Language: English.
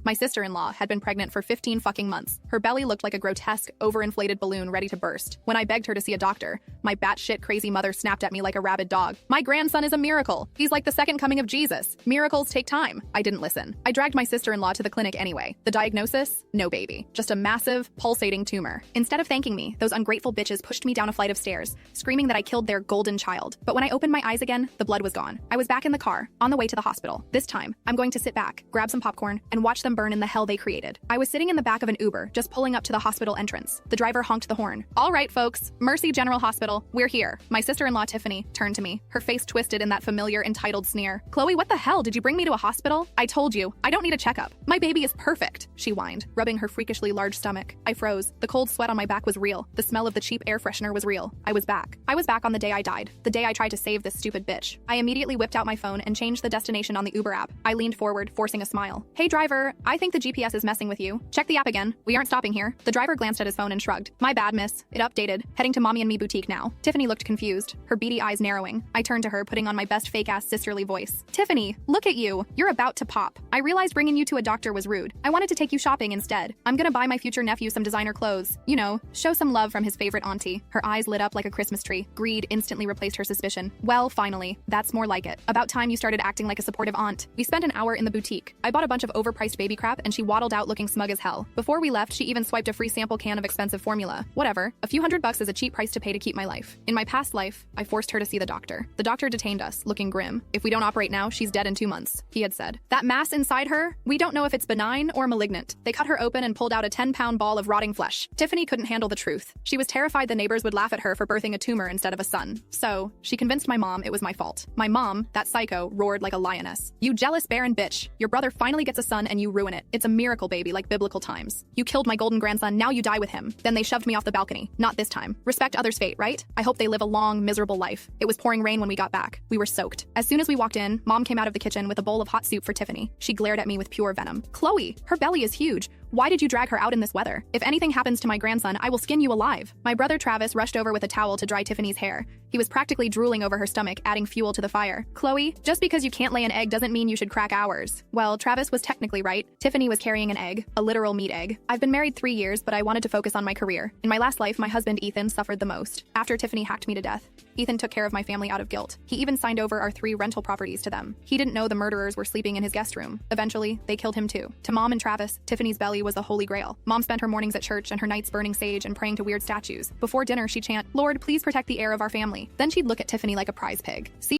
My sister-in-law had been pregnant for 15 fucking months. Her belly looked like a grotesque, overinflated balloon ready to burst. When I begged her to see a doctor, my batshit crazy mother snapped at me like a rabid dog. My grandson is a miracle. He's like the second coming of Jesus. Miracles take time. I didn't listen. I dragged my sister-in-law to the clinic anyway. The diagnosis? No baby. Just a massive, pulsating tumor. Instead of thanking me, those ungrateful bitches pushed me down a flight of stairs, screaming that I killed their golden child. But when I opened my eyes again, the blood was gone. I was back in the car, on the way to the hospital. This time, I'm going to sit back, grab some popcorn, and watch them burn in the hell they created. I was sitting in the back of an Uber, just pulling up to the hospital entrance. The driver honked the horn. All right, folks, Mercy General Hospital, we're here. My sister-in-law, Tiffany, turned to me, her face twisted in that familiar entitled sneer. Chloe, what the hell? Did you bring me to a hospital? I told you, I don't need a checkup. My baby is perfect, she whined, rubbing her freakishly large stomach. I froze. The cold sweat on my back was real. The smell of the cheap air freshener was real. I was back. I was back on the day I died, the day I tried to save this stupid bitch. I immediately whipped out my phone and changed the destination on the Uber app. I leaned forward, forcing a smile. Hey driver, I think the GPS is messing with you. Check the app again. We aren't stopping here. The driver glanced at his phone and shrugged. My bad, miss. It updated. Heading to Mommy and Me boutique now. Tiffany looked confused, her beady eyes narrowing. I turned to her, putting on my best fake-ass sisterly voice. Tiffany, look at you. You're about to pop. I realized bringing you to a doctor was rude. I wanted to take you shopping instead. I'm gonna buy my future nephew some designer clothes. You know, show some love from his favorite auntie. Her eyes lit up like a Christmas tree. Greed instantly replaced her suspicion. Well, finally. That's more like it. About time you started acting like a supportive aunt. We spent an hour in the boutique. I bought a bunch of overpriced baby crap and she waddled out looking smug as hell. Before we left, she even swiped a free sample can of expensive formula. Whatever. A few $100 is a cheap price to pay to keep my life. In my past life, I forced her to see the doctor. The doctor detained us, looking grim. If we don't operate now, she's dead in 2 months, he had said. That mass inside her, we don't know if it's benign or malignant. They cut her open and pulled out a 10-pound ball of rotting flesh. Tiffany couldn't handle the truth. She was terrified the neighbors would laugh at her for birthing a tumor instead of a son. So, she convinced my mom it was my fault. My mom, that psycho, roared like a lioness. You jealous barren bitch. Your brother finally gets a son and you ruin it. It's a miracle baby like biblical times. You killed my golden grandson, now you die with him. Then they shoved me off the balcony. Not this time. Respect others' fate, right? I hope they live a long, miserable life. It was pouring rain when we got back. We were soaked. As soon as we walked in, Mom came out of the kitchen with a bowl of hot soup for Tiffany. She glared at me with pure venom. Chloe, her belly is huge. Why did you drag her out in this weather? If anything happens to my grandson, I will skin you alive. My brother Travis rushed over with a towel to dry Tiffany's hair. He was practically drooling over her stomach, adding fuel to the fire. Chloe, just because you can't lay an egg doesn't mean you should crack ours. Well, Travis was technically right. Tiffany was carrying an egg, a literal meat egg. I've been married 3 years, but I wanted to focus on my career. In my last life, my husband Ethan suffered the most. After Tiffany hacked me to death, Ethan took care of my family out of guilt. He even signed over our 3 rental properties to them. He didn't know the murderers were sleeping in his guest room. Eventually, they killed him too. To Mom and Travis, Tiffany's belly was the holy grail. Mom spent her mornings at church and her nights burning sage and praying to weird statues. Before dinner, she'd chant, "Lord, please protect the heir of our family." Then she'd look at Tiffany like a prize pig. See